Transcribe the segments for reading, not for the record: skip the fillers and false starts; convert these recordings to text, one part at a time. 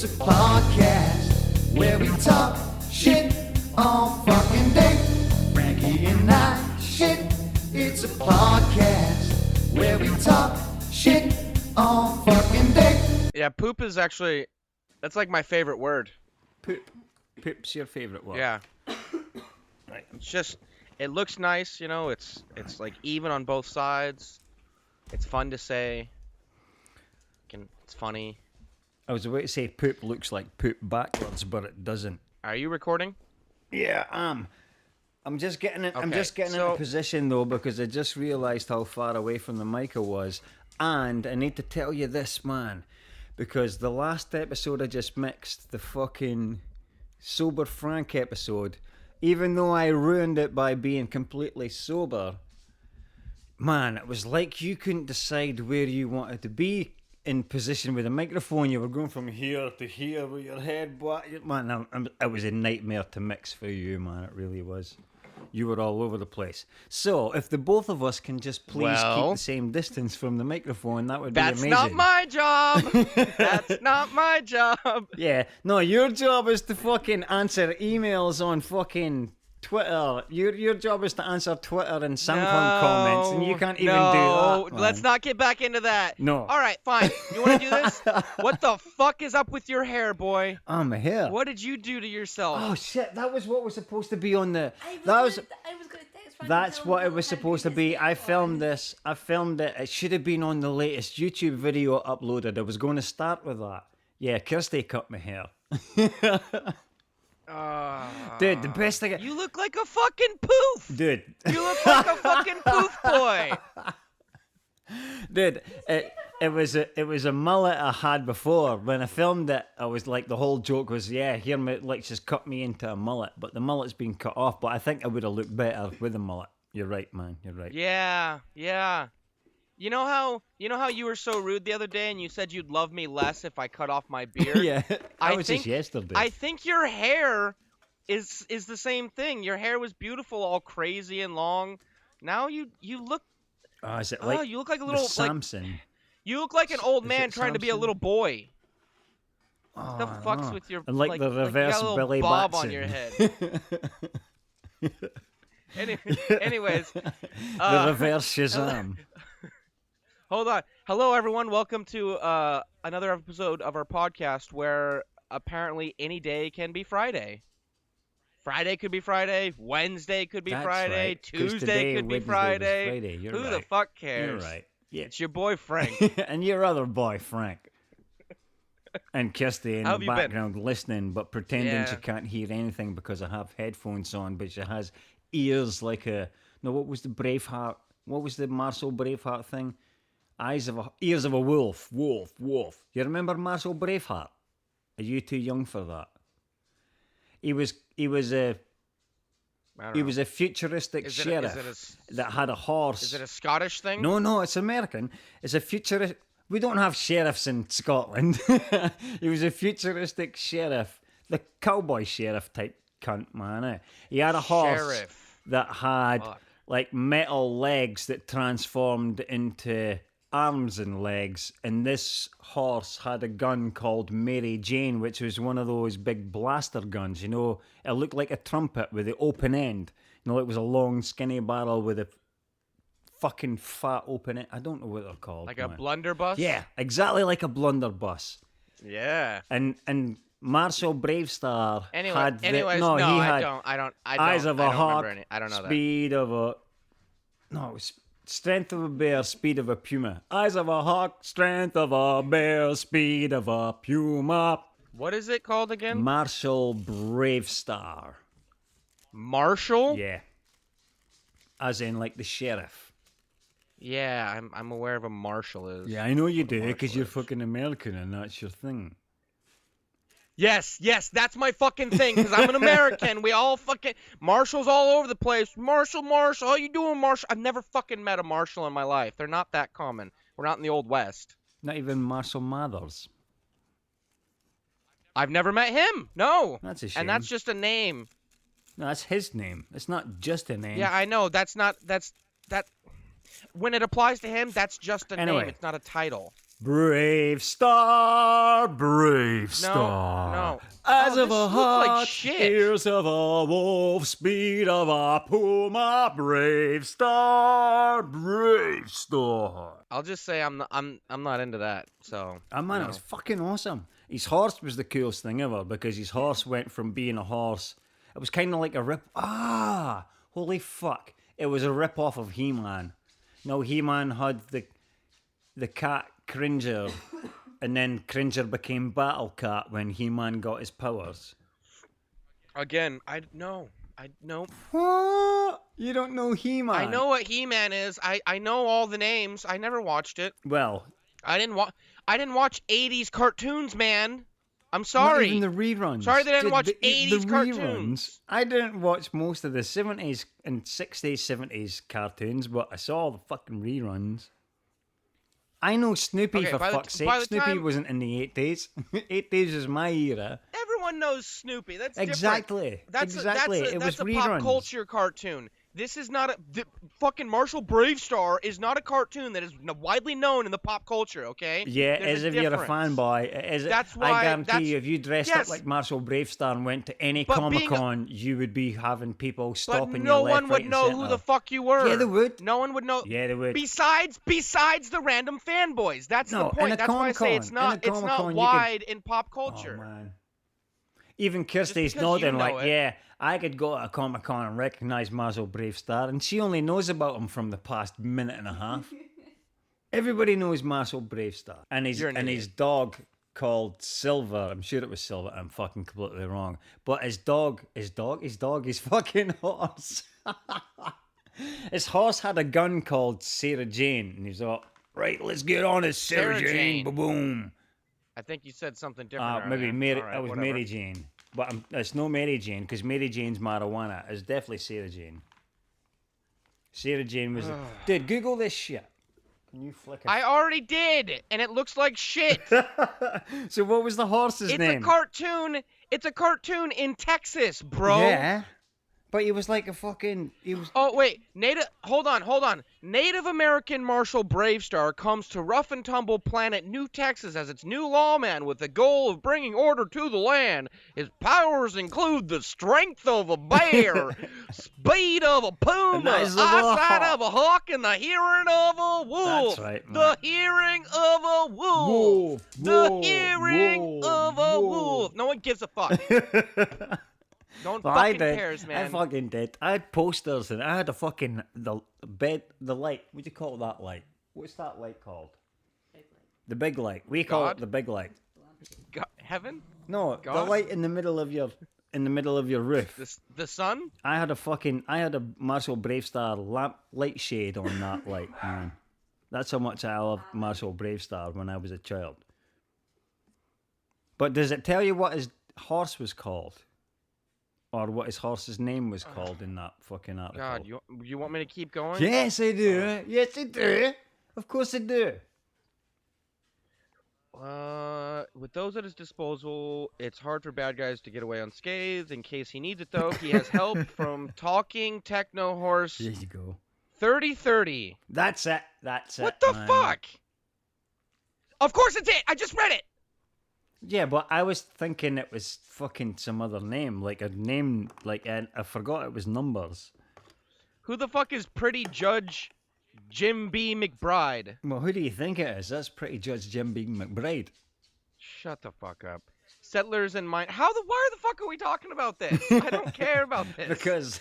a podcast where we talk shit all fucking day. Frankie and I shit. It's a podcast where we talk shit all fucking day. Yeah, poop is actually, that's like my favorite word. Poop. Poop's your favorite word. Yeah. Right. It's just, it looks nice, you know, it's like even on both sides. It's fun to say. It's funny. I was about to say poop looks like poop backwards, but it doesn't. Are you recording? Yeah, I'm just getting in, I'm Okay, just getting so- into position though, because I just realised how far away from the mic I was, and I need to tell you this, man, because the last episode I just mixed, the fucking Sober Frank episode, even though I ruined it by being completely sober, man, it was like you couldn't decide where you wanted to be in position with a microphone. You were going from here to here with your head. Man, it was a nightmare to mix for you, man. It really was. You were all over the place. So, if the both of us can just please keep Well, the same distance from the microphone, that would be That's amazing. not my job. That's not my job. Yeah, no, your job is to fucking answer emails on fucking Twitter. Your job is to answer Twitter and SoundCloud comments, and you can't even do that. Man. Let's not get back into that. No. All right, fine. You want to do this? What the fuck is up with your hair, boy? Oh, my hair. What did you do to yourself? Oh shit! That was what was supposed to be on the. I That was. was going to text Frank. That's and tell what him it was how to supposed to do be. this I thing filmed on. this. I filmed it. It should have been on the latest YouTube video uploaded. I was going to start with that. Yeah, Kirsty cut my hair. Dude, the best thing. You look like a fucking poof. Dude, You look like a fucking poof boy. dude, it was a mullet I had before. When I filmed it, I was like, the whole joke was, yeah, here, let's just cut me into a mullet. But the mullet's been cut off. But I think I would have looked better with a mullet. You're right, man. You're right. Yeah. You know how you were so rude the other day and you said you'd love me less if I cut off my beard? Yeah, I was think- just yesterday. I think your hair is the same thing. Your hair was beautiful, all crazy and long. Now you look Oh, is it like you look like a the little like Samson? you look like an old Is man it trying to be a Samson? little boy. Oh, The I fuck's know. with your And like the you reverse got a little Billy bob Batson. on your head. Anyways, The uh, reverse Shazam. hold on. Hello, everyone. Welcome to another episode of our podcast where apparently any day can be Friday. Friday could be Friday. Wednesday could be That's Friday. right, 'cause Tuesday today, could be Wednesday was Friday. Friday. You're Who the right. fuck You're cares? right. Yeah. It's your boy Frank. And your other boy, Frank. And Kirsty in How the have you been? background listening, but pretending Yeah. she can't hear anything because I have headphones on, but she has ears like a... No, what was the Braveheart? What was the Marcel Braveheart thing? Ears of a wolf. Wolf. You remember Marcel Braveheart? Are you too young for that? He was a I don't He know. was a futuristic Is it a- sheriff is it a- that had a horse. Is it a Scottish thing? No, it's American. It's a futuristic... We don't have sheriffs in Scotland. He was a futuristic sheriff. The cowboy sheriff type cunt, man. He had a horse Sheriff. that had Fuck. like metal legs that transformed into arms and legs. And this horse had a gun called Mary Jane, which was one of those big blaster guns. You know, it looked like a trumpet with the open end. You know, it was a long, skinny barrel with a fucking fat open end. I don't know what they're called. Like a man. blunderbuss? Yeah, exactly like a blunderbuss. Yeah. And Marcel Bravestar had the, Anyways, no, he had I don't. eyes of a I don't hawk, remember any. I don't know that. speed of a strength of a bear, speed of a puma. Eyes of a hawk, strength of a bear, speed of a puma. What is it called again? Marshal Bravestar. Marshall? Yeah. As in like the sheriff. Yeah, I'm aware of a marshal is. Yeah, I know you do, because Marshal you're is. fucking American and that's your thing. Yes, that's my fucking thing, because I'm an American. We all fucking... Marshals all over the place. Marshall, how you doing, Marshall? I've never fucking met a marshal in my life. They're not that common. We're not in the Old West. Not even Marshall Mathers. I've never met him. No. That's a shame. And that's just a name. No, that's his name. It's not just a name. Yeah, I know. That's not... That... When it applies to him, that's just a Anyway. name. It's not a title. Brave star, brave star. no. Eyes Oh, of this a looks like hawk, shit. ears of a wolf, speed of a puma, brave star, brave star. I'll just say I'm not into that. So. Oh man, it was fucking awesome. His horse was the coolest thing ever because his horse went from being a horse. It was kind of like a rip. Holy fuck! It was a rip off of He-Man. No, He-Man had the cat Cringer, and then Cringer became Battle Cat when He-Man got his powers. Again, I know. What? You don't know He-Man? I know what He-Man is. I know all the names. I never watched it. Well, I didn't watch 80s cartoons, man. I'm not sorry. even the reruns. Sorry that I didn't watch The 80s cartoons. reruns. I didn't watch most of the 70s and 60s, 70s cartoons, but I saw the fucking reruns. I know Snoopy, Okay, for by the- fuck's sake. by the Snoopy time- wasn't in the 80s. 80s is my era. Everyone knows Snoopy. That's different. Exactly. That's exactly. A, It that's was a reruns. pop culture cartoon. This is not fucking Marshall Bravestar is not a cartoon that is widely known in the pop culture. Okay. Yeah, There's as if you're a difference. fanboy. That's why- I guarantee that's- you, if you dressed up yes. like Marshall Bravestar and went to any But being Comic a- Con, you would be having people But stopping no you left, one right, would and know centre. who the fuck you were. Yeah, they would. No one would know. Yeah, they would. Besides the random fanboys. That's No, the in point. a That's why I say it's Comic-Con, in a not Comic-Con, you wide in pop culture. Oh, man. Even Kirsty's because nodding you know like, it. yeah, I could go to a Comic Con and recognise Marshall Bravestar, and she only knows about him from the past minute and a half. Everybody knows Marshall Bravestar, and You're an his dog called Silver. I'm sure it was Silver. I'm fucking completely wrong. But his dog, his fucking horse. His horse had a gun called Sarah Jane, and he's like, right, let's get on it, Sarah Sarah Jane, Jane. boom. I think you said something different. Maybe earlier. Mary. All right, That was whatever. Mary Jane, but it's no Mary Jane because Mary Jane's marijuana. It's definitely Sarah Jane. Sarah Jane was. Dude, Google this shit. Can you flick it? I already did, and it looks like shit. So what was the horse's It's name? a cartoon. It's a cartoon in Texas, bro. Yeah, but he was like a fucking. He was. Oh wait, hold on. Native American Marshall Bravestar comes to rough and tumble planet New Texas as its new lawman with the goal of bringing order to the land. His powers include the strength of a bear, speed of a puma, The eyes of a eyesight hawk. of a hawk, and the hearing of a wolf. That's right, The man. hearing of a wolf. Wolf, The wolf, hearing of a wolf. wolf. No one gives a fuck. No one Well, I fucking did. cares, I man. fucking did. I had posters and I had a fucking the light. What do you call that light? What's that light called? The big light. We call God? it the big light. Heaven? No, the God? light in the middle of your roof. The sun? I had a Marshall Bravestar light shade on that light, man. That's how much I loved Marshall Bravestar when I was a child. But does it tell you what his horse was called? Or what his horse's name was called in that fucking article? God, you want me to keep going? Yes, I do. Yes, I do. Of course I do. With those at his disposal, it's hard for bad guys to get away unscathed. In case he needs it, though, he has help from Talking Techno Horse There you go. 3030. That's it. That's it. What the man. fuck? Of course it's it. I just read it. Yeah, but I was thinking it was fucking some other name, like a name, and I forgot it was numbers. Who the fuck is Pretty Judge Jim B. McBride? Well, who do you think it is? That's Pretty Judge Jim B. McBride. Shut the fuck up. Settlers in Mine. Why the fuck are we talking about this? I don't care about this. Because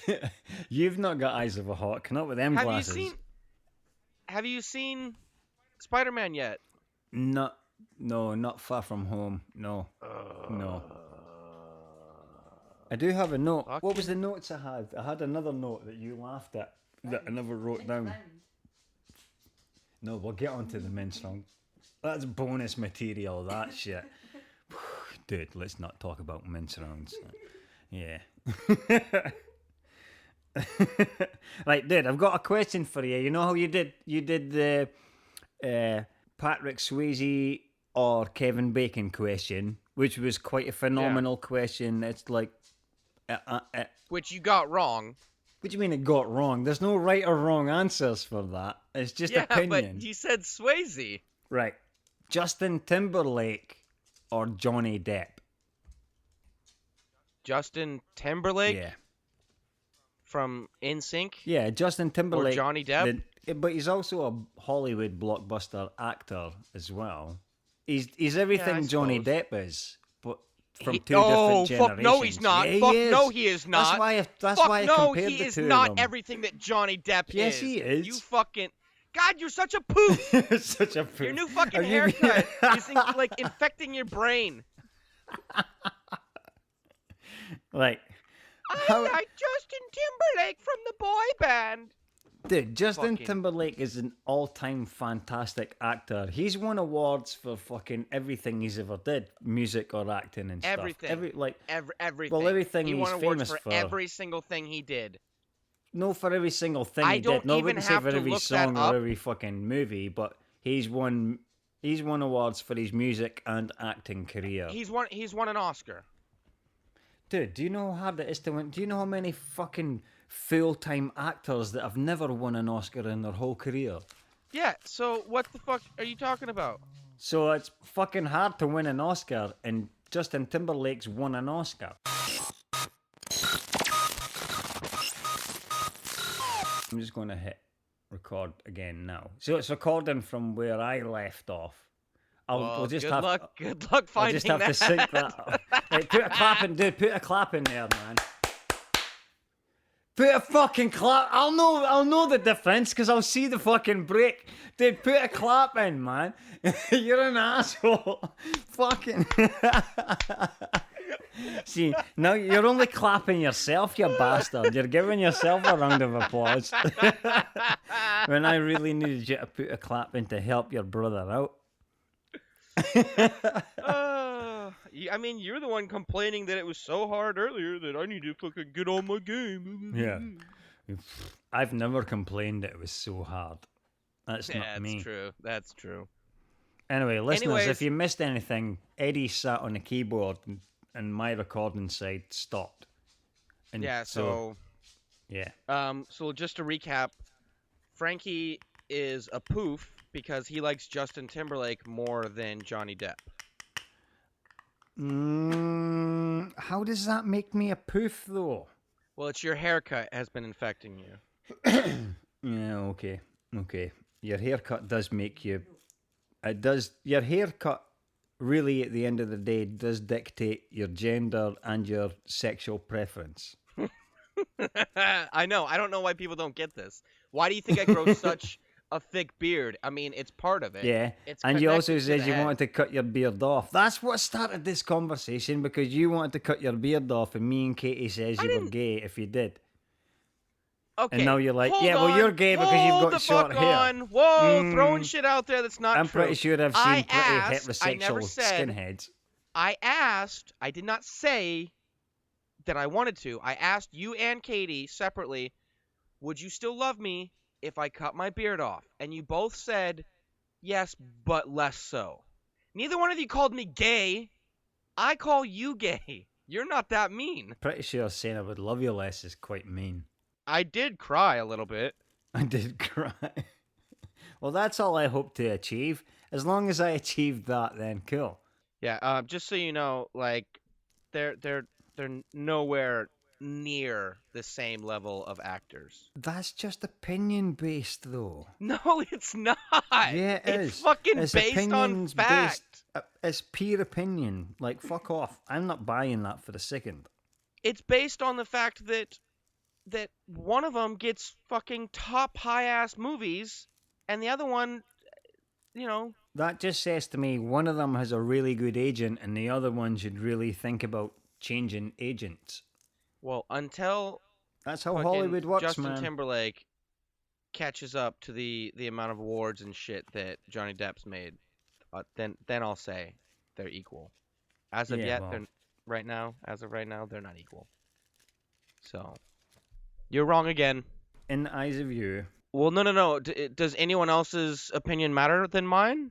you've not got eyes of a hawk, not with them glasses. Have you seen Spider-Man yet? No, not Far From Home. No. I do have a note. What was the notes I had? I had another note that you laughed at that I never wrote down. No, we'll get onto the men's song. That's bonus material, that shit. Dude, let's not talk about men's rounds. Yeah. Right, dude, I've got a question for you. You know how you did the Patrick Swayze or Kevin Bacon question, which was quite a phenomenal question. It's like, Which you got wrong. what do you mean it got wrong? There's no right or wrong answers for that. It's just Yeah, opinion. but you said Swayze. Right. Justin Timberlake or Johnny Depp? Justin Timberlake Yeah. from NSYNC Yeah, Justin Timberlake. Johnny Depp? But he's also a Hollywood blockbuster actor as well. He's everything Johnny suppose. Depp is, but from He- two different generations. fuck no, he's not. Yeah, Fuck he is. no, he is not. That's Fuck why I no, compared he the is two not of them. everything that Johnny Depp Yes, is. he is. You fucking... God, you're such a poop. Such a Your new fucking Are you- haircut is like infecting your brain. Like, I how- like Justin Timberlake from the boy band. dude, Justin Fucking- Timberlake is an all-time fantastic actor. He's won awards for fucking everything he's ever did, music or acting and stuff. Everything. Everything. Everything. He he's won awards famous for. every single thing he did. No, for every single thing I he don't did. No, I even wouldn't say have for to every look that song up. or every fucking movie, but he's won awards for his music and acting career. He's won an Oscar. Dude, do you know how hard it is to win? Do you know how many fucking full-time actors that have never won an Oscar in their whole career? Yeah, so what the fuck are you talking about? So it's fucking hard to win an Oscar, and Justin Timberlake's won an Oscar. I'm just going to hit record again now. So it's recording from where I left off. We'll just good have, luck I'll finding just have that. to sync that up. Right, put a clap in, dude. Put a clap in there, man. Put a fucking clap. I'll know the difference because I'll see the fucking break. Dude, put a clap in, man. You're an asshole. Fucking. See, now you're only clapping yourself, you bastard. You're giving yourself a round of applause. When I really needed you to put a clap in to help your brother out. I mean, you're the one complaining that it was so hard earlier that I need to fucking get on my game. Yeah. I've never complained that it was so hard. That's not me. That's true. That's true. Anyway, listeners, Anyways. if you missed anything, Eddie sat on the keyboard and my recording side stopped. And Yeah, so yeah. so just to recap, Frankie is a poof because he likes Justin Timberlake more than Johnny Depp. How does that make me a poof, though? Well, it's your haircut has been infecting you. Yeah, okay. Your haircut does make you... It does... Your haircut, really, at the end of the day, does dictate your gender and your sexual preference. I know. I don't know why people don't get this. Why do you think I grow such a thick beard? I mean, it's part of it. Yeah, It's and you also connected to said the you head. wanted to cut your beard off. That's what started this conversation because you wanted to cut your beard off, and me and Katie says you were didn't- gay if you did. Okay. And now you're like, hold yeah, well, on, you're gay because you've hold got the short fuck hair. on. Whoa, throwing shit out there that's not I'm true. pretty sure I've seen I pretty asked, I never heterosexual said- skinheads. I asked, I did not say that I wanted to. I asked you and Katie separately, would you still love me if I cut my beard off? And you both said, yes, but less so. Neither one of you called me gay. I call you gay. You're not that mean. Pretty sure saying I would love you less is quite mean. I did cry a little bit. I did cry. Well, that's all I hope to achieve. As long as I achieved that, then cool. Yeah, just so you know, like, they're nowhere near the same level of actors. That's just opinion based, though. No, it's not. Yeah, it it's is. fucking It's based on opinions fact. It's peer opinion. Like, fuck off. I'm not buying that for a second. It's based on the fact that one of them gets fucking top high ass movies, and the other one, you know, That just says to me one of them has a really good agent and the other one should really think about changing agents. well, until That's how fucking Hollywood works, Justin man. Timberlake catches up to the amount of awards and shit that Johnny Depp's made, then I'll say they're equal. As of Yeah, yet, well. they're as of right now, they're not equal. So, you're wrong again. In the eyes of you. Well, no. Does anyone else's opinion matter than mine?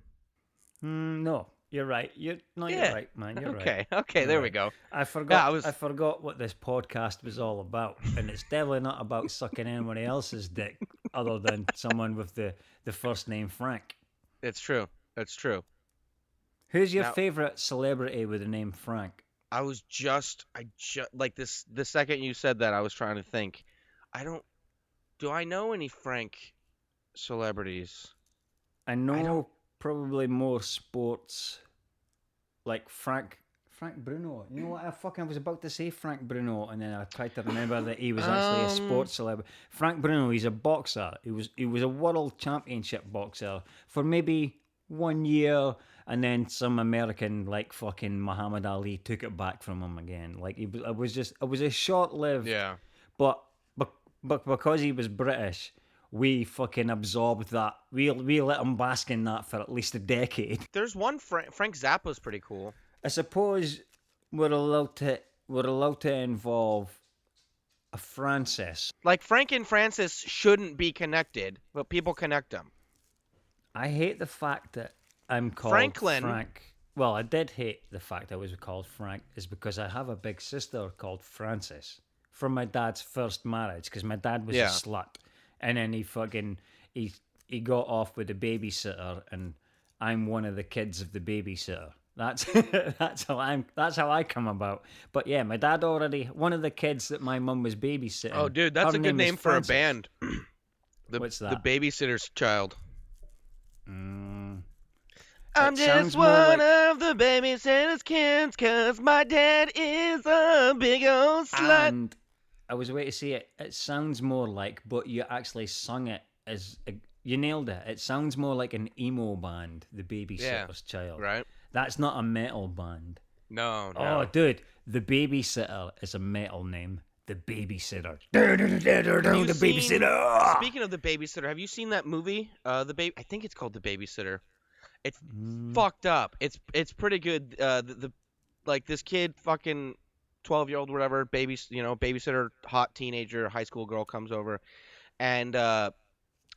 No, you're right. You're Yeah. right, man. You're Okay, right. okay, You're there right. we go. I forgot. was- I forgot what this podcast was all about, and it's definitely not about sucking anybody else's dick, other than someone with the first name Frank. It's true. It's true. Who's your Now- favorite celebrity with the name Frank? I just like this. The second you said that, I was trying to think. Do I know any Frank celebrities? I know probably more sports, like Frank Bruno. You know what? I was about to say Frank Bruno, and then I tried to remember that he was actually a sports celebrity. Frank Bruno, he's a boxer. He was a world championship boxer for maybe 1 year, and then some American like fucking Muhammad Ali took it back from him again. Like it was a short lived. Yeah. But because he was British, we fucking absorbed that. We let him bask in that for at least a decade. There's one Frank Zappa's pretty cool. I suppose we're allowed to involve a Francis. Like Frank and Francis shouldn't be connected, but people connect them. I hate the fact that I'm called Franklin. Frank. Well, I did hate the fact I was called Frank, is because I have a big sister called Francis from my dad's first marriage, because my dad was a slut, and then he got off with a babysitter, and I'm one of the kids of the babysitter. That's that's how I come about. But yeah, my dad already one of the kids that my mum was babysitting. Oh, dude, that's her a good was name for a Frances. band. What's The that? Babysitter's Child. Mm. I'm It sounds just more one like- of the babysitter's kids, 'cause my dad is a big old slut. And I was waiting to see it. It sounds more like, but you actually sung it as you nailed it. It sounds more like an emo band, the Babysitter's Child. Right? That's not a metal band. No. Oh, dude, the Babysitter is a metal name. The Babysitter. The Babysitter. Speaking of the Babysitter, have you seen that movie? I think it's called The Babysitter. It's fucked up. It's pretty good. The like this kid, fucking 12-year-old, whatever, babysitter, hot teenager, high school girl comes over, and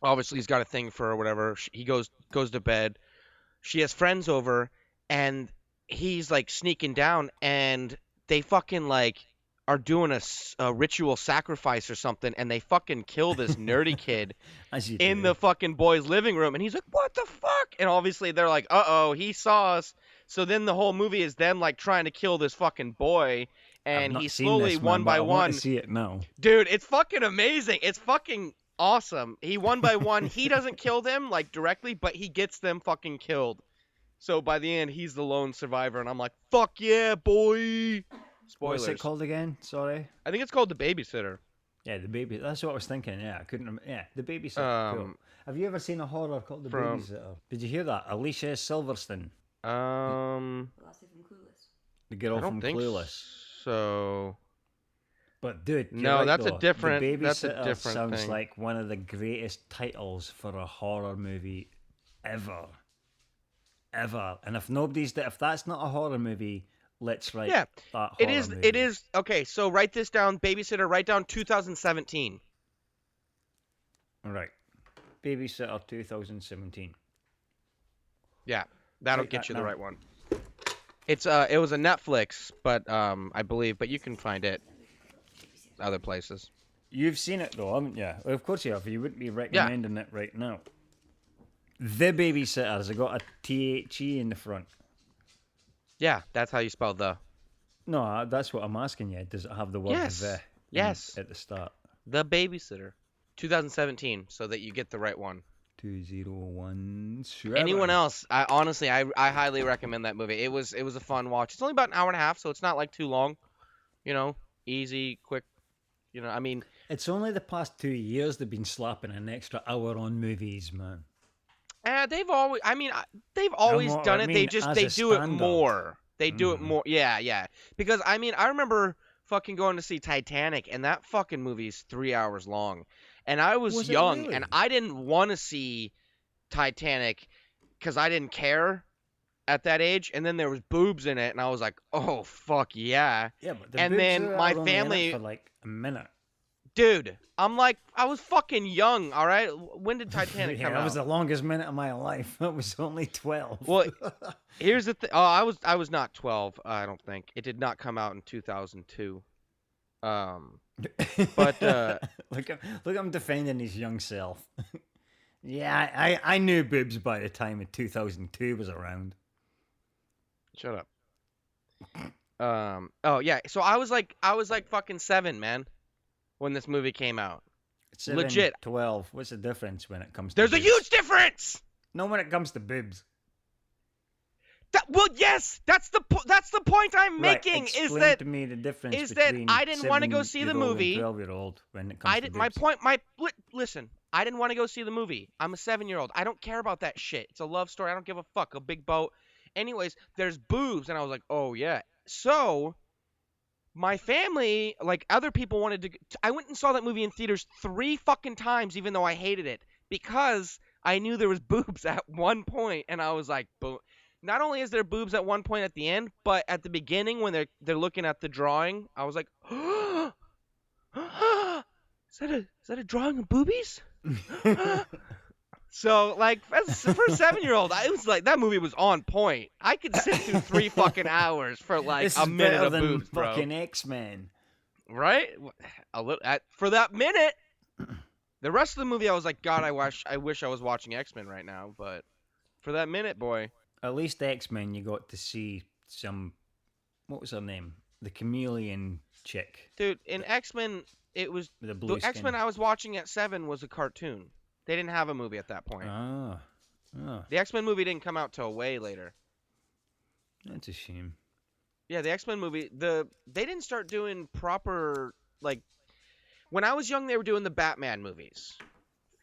obviously he's got a thing for her or whatever. He goes to bed. She has friends over, and he's like sneaking down, and they fucking like are doing a ritual sacrifice or something, and they fucking kill this nerdy kid As you in do. the fucking boy's living room, and he's like, what the fuck? And obviously they're like, uh-oh, he saw us. So then the whole movie is them like trying to kill this fucking boy, I've and not he seen slowly, this, one man, by but I want one, to see it now. dude, it's fucking amazing. It's fucking awesome. He one by one, he doesn't kill them like directly, but he gets them fucking killed. So by the end, he's the lone survivor, and I'm like, fuck yeah, boy. Spoilers. What's it called again? Sorry. I think it's called The Babysitter. Yeah, the baby. That's what I was thinking. Yeah, I couldn't. Yeah, the Babysitter. Cool. Have you ever seen a horror called The from- Babysitter? Did you hear that? Alicia Silverstone, Last from Clueless. the girl I don't from think Clueless. so. But dude, you're No, right, that's a though. different- The that's a Babysitter different sounds thing. like one of the greatest titles for a horror movie ever. And if that's not a horror movie, let's write Yeah, that horror It is. movie. It is. Okay, so write this down. Babysitter. Write down 2017. Right. Babysitter 2017. Yeah, that'll Write get that you the down. right one. It was a Netflix, but I believe, but you can find it other places. You've seen it though, haven't you? Well, of course you have. You wouldn't be recommending it right now. The Babysitter has got a THE in the front. Yeah, that's how you spell the. No, that's what I'm asking you. Does it have the word Yes. the Yes. at the start? The Babysitter. 2017, so that you get the right one. 2017. Anyone else? I honestly, I highly recommend that movie. It was a fun watch. It's only about an hour and a half, so it's not like too long. You know, easy, quick. You know, I mean, It's only the past 2 years they've been slapping an extra hour on movies, man. they've always. I mean, they've always what done I it. mean, They as a do it standard. more. They do it Mhm. more. Yeah. Because I mean, I remember fucking going to see Titanic, and that fucking movie's 3 hours long. And I was Was it young, really? and I didn't want to see Titanic because I didn't care at that age. And then there was boobs in it, and I was like, oh fuck yeah, Yeah, but the And boobs then are my only in it family- for like a minute. dude. I'm like, I was fucking young. All right, when did Titanic Yeah, come that out? was the longest minute of my life. That was only 12. Well, here's the thing. Oh, I was not 12. I don't think it did not come out in 2002. But, look at him defending his young self. Yeah, I knew boobs by the time of 2002 was around. Shut up. Oh yeah. So I was like fucking 7, man, when this movie came out. 7, Legit. 12. What's the difference when it comes to There's a boobs? huge difference. No, when it comes to boobs. Well, yes, that's the point I'm Right, making. explain Is that to me the difference is that between I didn't want to go see the 7-year-old movie. and 12-year-old when it comes I to did boobs. listen. I didn't want to go see the movie. I'm a 7-year-old. I don't care about that shit. It's a love story. I don't give a fuck. A big boat. Anyways, there's boobs, and I was like, oh yeah. So my family, like other people, wanted to. I went and saw that movie in theaters 3 fucking times, even though I hated it, because I knew there was boobs at one point, and I was like, boom. Not only is there boobs at one point at the end, but at the beginning when they're looking at the drawing, I was like, is that a drawing of boobies? So like for a 7-year-old, I was like, that movie was on point. I could sit through 3 fucking hours for like This a is minute better of than boobs, bro. fucking X-Men. Right? For that minute. The rest of the movie, I was like, God, I wish I was watching X-Men right now. But for that minute, boy. At least X-Men, you got to see some. What was her name? The chameleon chick Dude, in X-Men, it was with the blue the skin. X-Men I was watching at 7 was a cartoon. They didn't have a movie at that point. Ah, The X-Men movie didn't come out till way later. that's a shame. Yeah, the X-Men movie, they didn't start doing proper, like, when I was young, they were doing the Batman movies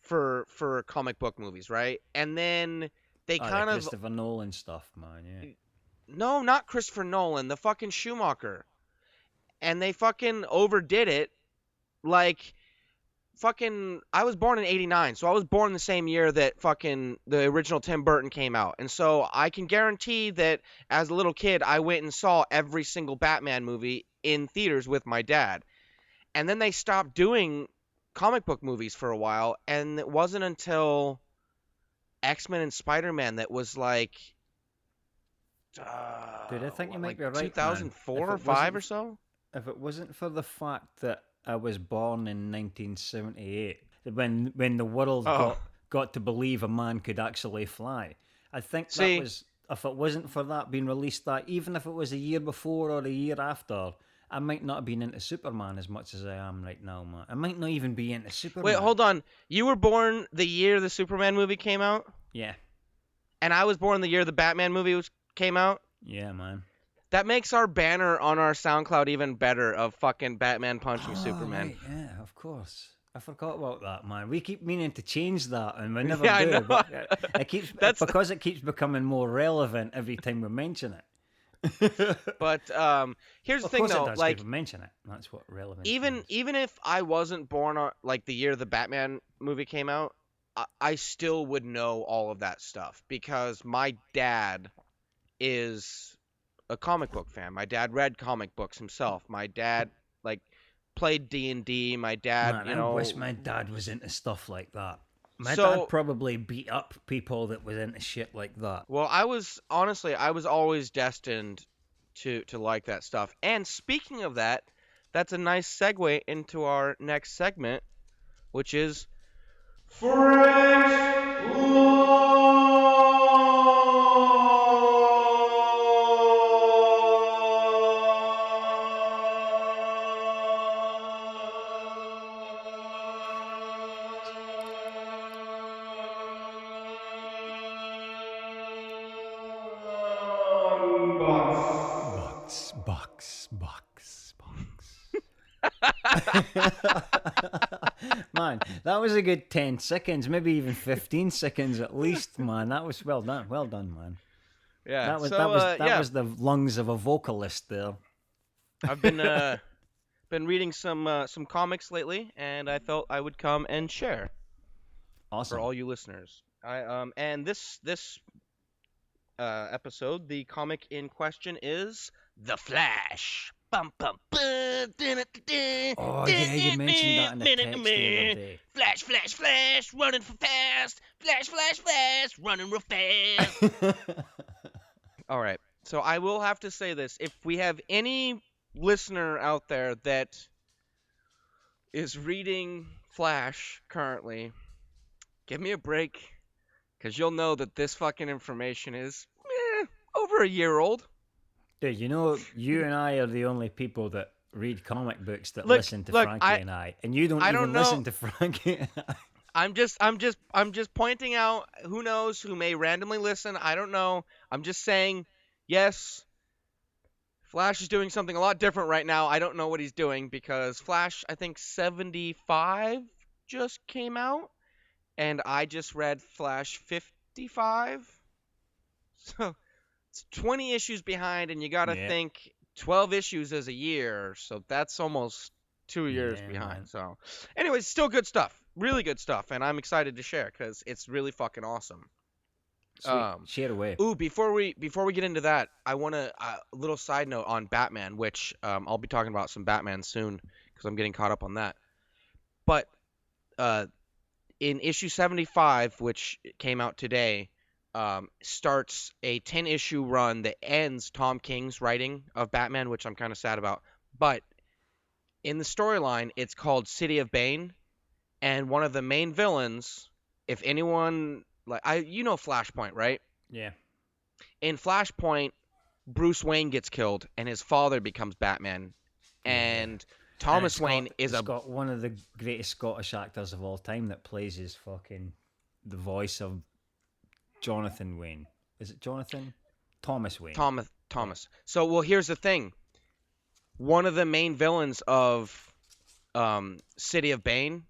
for comic book movies, right? And then they Oh, kind the of, Christopher Nolan stuff, man. Yeah. no, not Christopher Nolan, the fucking Schumacher. And they fucking overdid it, like, fucking, I was born in 89, so I was born the same year that fucking the original Tim Burton came out. And so I can guarantee that as a little kid, I went and saw every single Batman movie in theaters with my dad. And then they stopped doing comic book movies for a while, and it wasn't until X-Men and Spider-Man that was like, Dude, I think you might like be right, man. 2004 If or it 5 wasn't or so. If it wasn't for the fact that I was born in 1978, when the world Oh. got to believe a man could actually fly, I think See- that was. If it wasn't for that being released, that even if it was a year before or a year after, I might not have been into Superman as much as I am right now, man. I might not even be into Superman. Wait, hold on. You were born the year the Superman movie came out, Yeah, and I was born the year the Batman movie came out. yeah, man. That makes our banner on our SoundCloud even better of fucking Batman punching Superman. Right, yeah, of course. I forgot about that, man. We keep meaning to change that, and we never Yeah, I do. know. But it keeps because it keeps becoming more relevant every time we mention it. But here's the Of thing course though, it does, like 'cause we mention it. That's what relevant. even if I wasn't born on like the year the Batman movie came out, I still would know all of that stuff because my dad is a comic book fan. My dad read comic books himself. My dad like played D&D. My dad, Man, you know, I wish my dad was into stuff like that. My So- dad probably beat up people that was into shit like that. well, I was always destined to like that stuff. And speaking of that, that's a nice segue into our next segment, which is Box. Man, that was a good 10 seconds, maybe even 15 seconds at least, man. That was well done. Well done, man. yeah. That was so, that was the lungs of a vocalist there. I've been reading some comics lately, and I felt I would come and share Awesome. for all you listeners. And this episode, the comic in question is The Flash. Bum, bum, bum, Oh yeah, you mentioned that in the text the other day. Flash, flash, flash, running for fast. Flash, flash, flash, running real fast. All right. So I will have to say this. If we have any listener out there that is reading Flash currently, give me a break, because you'll know that this fucking information is over a year old. Dude, you know, you and I are the only people that read comic books that Look, listen to look, Frankie and I, and you don't I even don't know. listen to Frankie and I. I'm just pointing out. Who knows? Who may randomly listen? I don't know. I'm just saying. Yes, Flash is doing something a lot different right now. I don't know what he's doing because Flash, I think 75 just came out, and I just read Flash 55. So it's 20 issues behind, and you got to Yeah. think 12 issues is a year, so that's almost 2 years Yeah, behind. man. So, anyways, still good stuff, really good stuff, and I'm excited to share because it's really fucking awesome. Sweet. Share away. Ooh, before we get into that, I want to a little side note on Batman, which I'll be talking about some Batman soon because I'm getting caught up on that. But uh, in issue 75, which came out today, starts a 10-issue run that ends Tom King's writing of Batman, which I'm kind of sad about. But in the storyline, it's called City of Bane, and one of the main villains, if anyone you know Flashpoint, right? Yeah. In Flashpoint, Bruce Wayne gets killed and his father becomes Batman, and Thomas Wayne is It's got one of the greatest Scottish actors of all time that plays his fucking the voice of Jonathan Wayne. Is it Jonathan? Thomas Wayne. Thomas. So, well, here's the thing. One of the main villains of City of Bane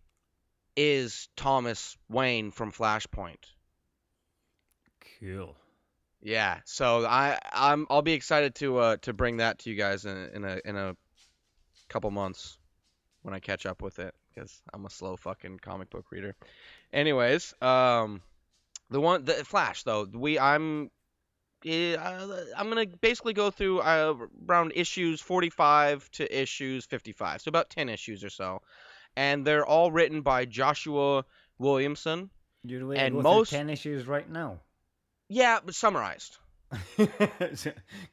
is Thomas Wayne from Flashpoint. Cool. Yeah, so I'll be excited to bring that to you guys in a couple months when I catch up with it because I'm a slow fucking comic book reader. Anyways, the Flash though, I'm gonna basically go through around issues 45 to issues 55, so about 10 issues or so, and they're all written by Joshua Williamson. You're the way And to go most- through 10 issues right now. Yeah, but summarized. Because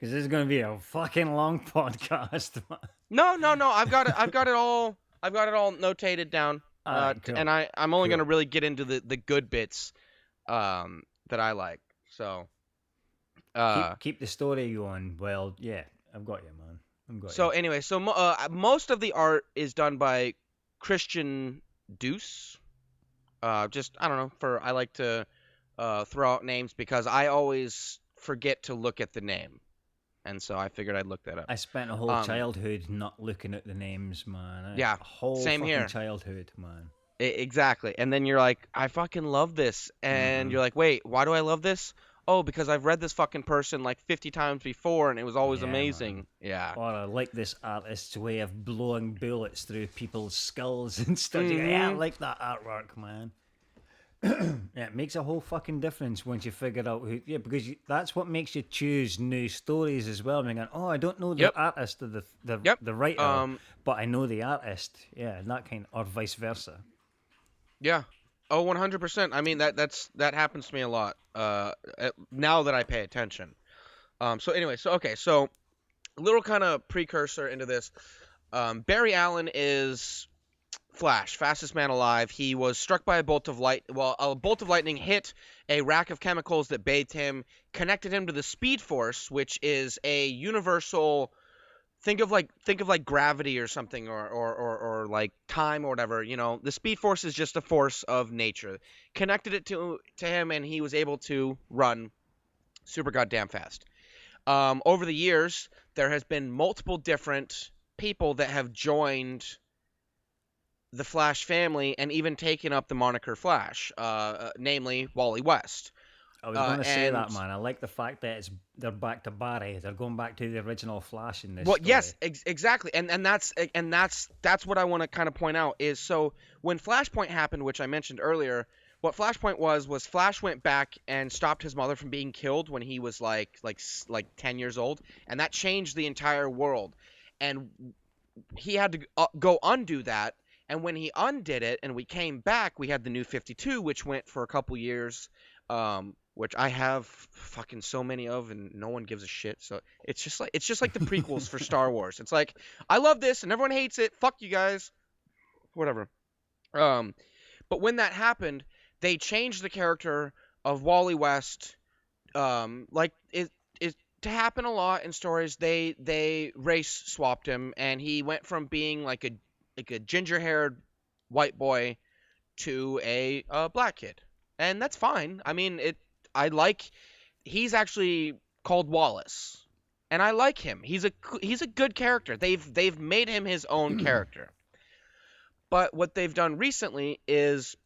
this is going to be a fucking long podcast. No. I've got it all notated down. Alright, cool. And I'm only Cool. gonna really get into the good bits that I like. So keep the story going. Well, yeah, I've got you, man. I've got so you. anyway, so most of the art is done by Christian Deuce. Just I don't know. I like to throw out names because I always forget to look at the name, and so I figured I'd look that up. I spent a whole childhood not looking at the names, man. Yeah, a whole same fucking here. childhood, man. Exactly. And then you're like, I fucking love this. And Mhm. you're like, wait, why do I love this? Oh, because I've read this fucking person like 50 times before and it was always Yeah, amazing. man. Yeah. Or I like this artist's way of blowing bullets through people's skulls and stuff. Mm-hmm. Yeah, I like that artwork, man. Yeah, it makes a whole fucking difference once you figure out who. Yeah, because that's what makes you choose new stories as well. I mean, oh, I don't know the Yep. artist or the Yep. the writer, Um, but I know the artist. Yeah, and that kind, or vice versa. Yeah. Oh, 100%. I mean, that happens to me a lot now that I pay attention. So anyway, so a little kind of precursor into this. Barry Allen is Flash, fastest man alive. He was struck by a bolt of light. Well, a bolt of lightning hit a rack of chemicals that bathed him, connected him to the Speed Force, which is a universal. Think of like gravity or something, or like time or whatever. You know, the Speed Force is just a force of nature. Connected it to him, and he was able to run super goddamn fast. Over the years, there has been multiple different people that have joined the Flash family and even taken up the moniker Flash, namely Wally West. I was going to say that, and- man. I like the fact that they're back to Barry. They're going back to the original Flash in this. Well, story. yes, exactly, and that's what I want to kind of point out is so when Flashpoint happened, which I mentioned earlier, what Flashpoint was Flash went back and stopped his mother from being killed when he was like 10 years old, and that changed the entire world, and he had to go undo that, and when he undid it, and we came back, we had the New 52, which went for a couple years. Which I have fucking so many of, and no one gives a shit. So it's just like the prequels for Star Wars. It's like I love this, and everyone hates it. Fuck you guys, whatever. But when that happened, they changed the character of Wally West. Like it to happen a lot in stories. They race swapped him, and he went from being like a ginger-haired white boy to a black kid, and that's fine. I mean, I like. He's actually called Wallace, and I like him. He's a good character. They've made him his own character. But what they've done recently is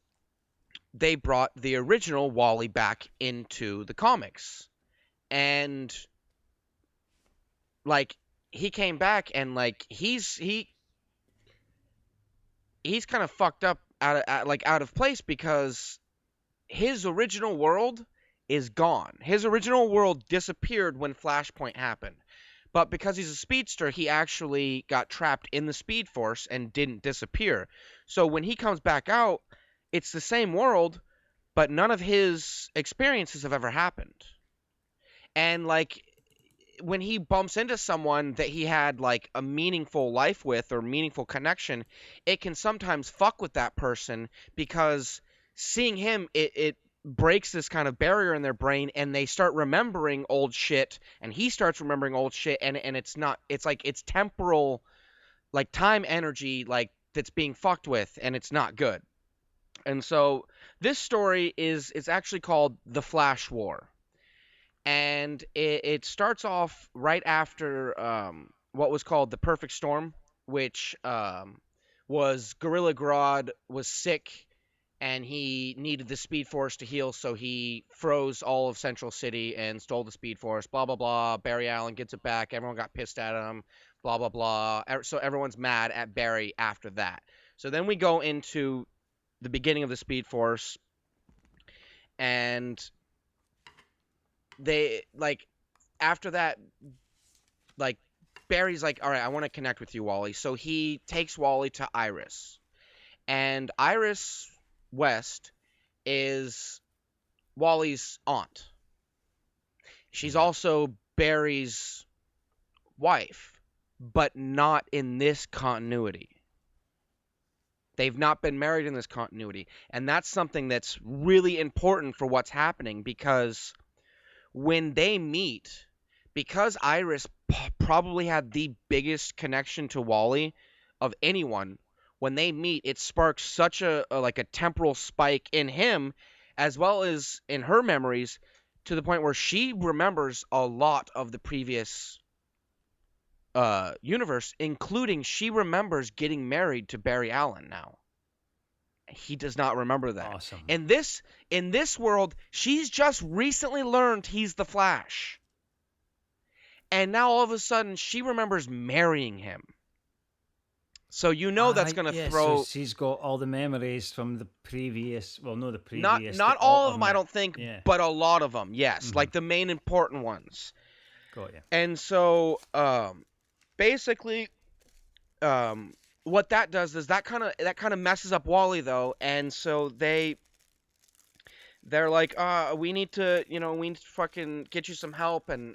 they brought the original Wally back into the comics, and like he came back, and like he's kind of fucked up out of place because his original world is gone. His original world disappeared when Flashpoint happened. But because he's a speedster, he actually got trapped in the Speed Force and didn't disappear. So when he comes back out, it's the same world, but none of his experiences have ever happened. And like when he bumps into someone that he had like a meaningful life with or meaningful connection, it can sometimes fuck with that person because seeing him, it breaks this kind of barrier in their brain, and they start remembering old shit, and he starts remembering old shit, and it's like it's temporal, like time energy, like that's being fucked with, and it's not good. And so this story is actually called The Flash War. And it starts off right after what was called the Perfect Storm, which was Gorilla Grodd was sick, and he needed the Speed Force to heal, so he froze all of Central City and stole the Speed Force, blah, blah, blah. Barry Allen gets it back. Everyone got pissed at him, blah, blah, blah. So everyone's mad at Barry after that. So then we go into the beginning of the Speed Force, and they, like, after that, like, Barry's like, all right, I want to connect with you, Wally. So he takes Wally to Iris. And Iris West is Wally's aunt. She's also Barry's wife, but not in this continuity. They've not been married in this continuity. And that's something that's really important for what's happening, because when they meet, because Iris probably had the biggest connection to Wally of anyone, when they meet, it sparks such a temporal spike in him as well as in her memories, to the point where she remembers a lot of the previous universe, including she remembers getting married to Barry Allen now. He does not remember that. Awesome. In this world, she's just recently learned he's the Flash. And now all of a sudden she remembers marrying him. So you know that's going to throw... So she's got all the memories from the previous... Well, no, the previous... Not all of them, I don't think, yeah. but a lot of them, yes. Like the main important ones. Got you. And so, basically, what that does is that kind of messes up Wally, though. And so they're like, we need to fucking get you some help, and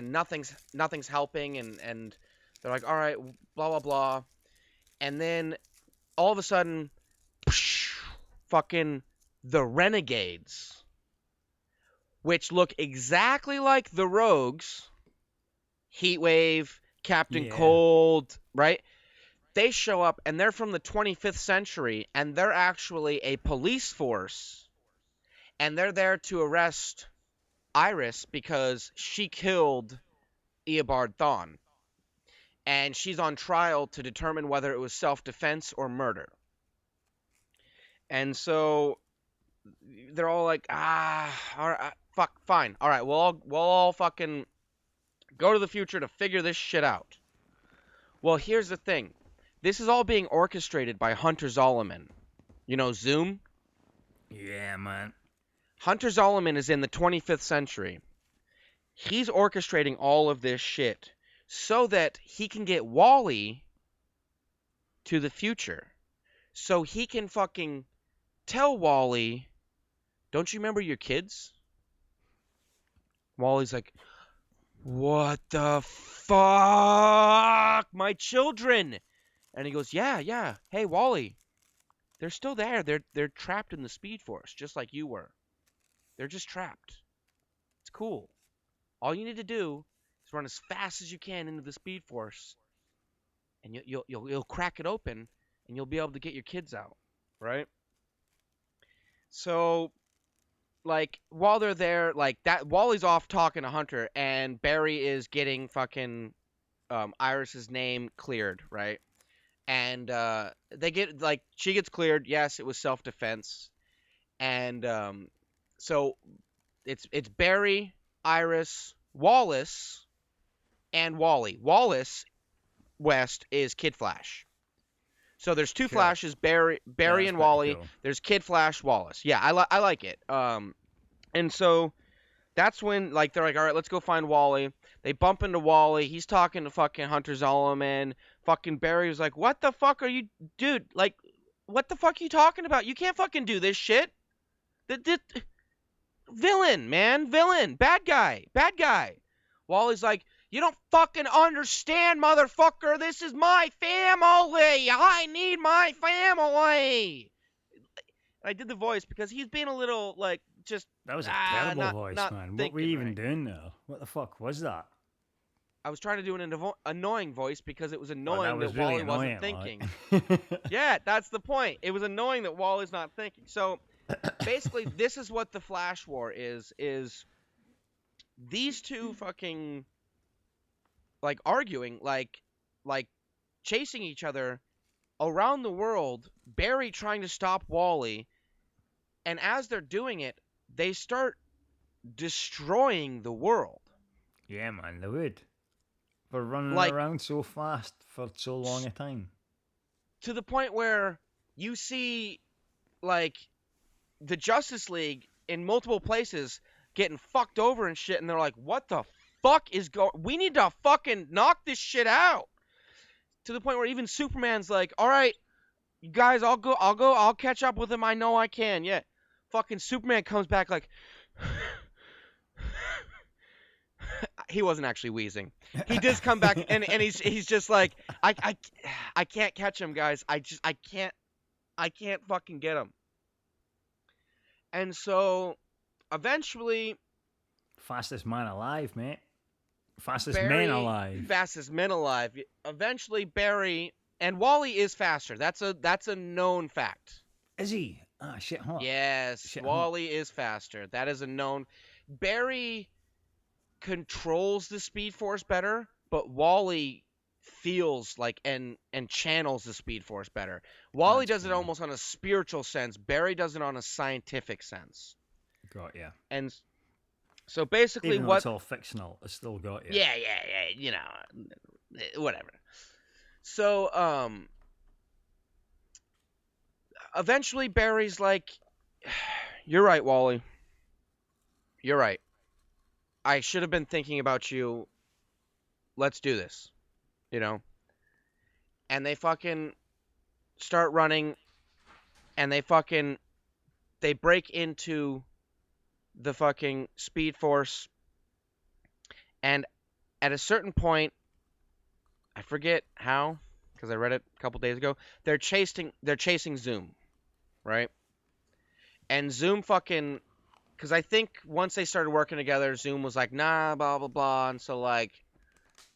nothing's helping, and they're like, all right, blah blah blah. And then all of a sudden, fucking the Renegades, which look exactly like the Rogues, Heatwave, Captain Cold, right? They show up, and they're from the 25th century, and they're actually a police force, and they're there to arrest Iris because she killed Eobard Thawne. And she's on trial to determine whether it was self-defense or murder. And so they're all like, all right, fuck, fine. All right, we'll all fucking go to the future to figure this shit out. Well, here's the thing. This is all being orchestrated by Hunter Zolomon. You know, Zoom? Yeah, man. Hunter Zolomon is in the 25th century. He's orchestrating all of this shit so that he can get Wally to the future. So he can fucking tell Wally, don't you remember your kids? Wally's like, what the fuck? My children! And he goes, yeah. Hey, Wally, they're still there. They're trapped in the Speed Force, just like you were. They're just trapped. It's cool. All you need to do is run as fast as you can into the Speed Force, and you'll crack it open, and you'll be able to get your kids out, right? So, like, while they're there, like that, Wally's off talking to Hunter, and Barry is getting fucking Iris's name cleared, right? And they get like she gets cleared. Yes, it was self-defense, and so it's Barry, Iris, Wallace, and Wally. Wallace West is Kid Flash. So there's two Sure. Flashes, Barry That's and pretty Wally. cool. There's Kid Flash, Wallace. Yeah, I like it. And so that's when like they're like, all right, let's go find Wally. They bump into Wally. He's talking to fucking Hunter Zolomon. Fucking Barry was like, what the fuck are you, dude? Like, what the fuck are you talking about? You can't fucking do this shit. The villain, man, villain, bad guy. Wally's like, you don't fucking understand, motherfucker. This is my family. I need my family. I did the voice because he's being a little like just. That was a not- terrible voice, not man. What were thinking you even right. doing there? What the fuck was that? I was trying to do an annoying voice because it was Well, annoying was that Wally really wasn't annoying, thinking. like. Yeah, that's the point. It was annoying that Wally's not thinking. So basically, this is what the Flash War is these two fucking like arguing, like chasing each other around the world, Barry trying to stop Wally, and as they're doing it, they start destroying the world. Yeah, man, they would. For running Like- around so fast for so long a time. To the point where you see like the Justice League in multiple places getting fucked over and shit, and they're like, what the fuck is going, we need to fucking knock this shit out. To the point where even Superman's like, all right, you guys, I'll catch up with him. I know I can. Yeah. Fucking Superman comes back like he wasn't actually wheezing. He does come back and he's just like, I can't catch him, guys. I can't fucking get him. And so eventually Fastest man alive, mate. Fastest Barry, men alive. fastest men alive. Eventually Barry and Wally is faster. That's a known fact. Is he? Ah, shit, huh? Yes, Shit, Wally is faster. That is a known. Barry controls the Speed Force better, but Wally feels like and channels the Speed Force better. Wally That's does it cool. almost on a spiritual sense. Barry does it on a scientific sense. Got ya. And so basically Even though what it's all fictional, it's still got ya. yeah, you know, whatever. So eventually Barry's like, you're right, Wally. You're right. I should have been thinking about you. Let's do this. You know? And they fucking start running, and they break into the fucking Speed Force, and at a certain point, I forget how, because I read it a couple days ago, they're chasing Zoom, right? And Zoom fucking, because I think once they started working together, Zoom was like, nah, blah, blah, blah, and so, like,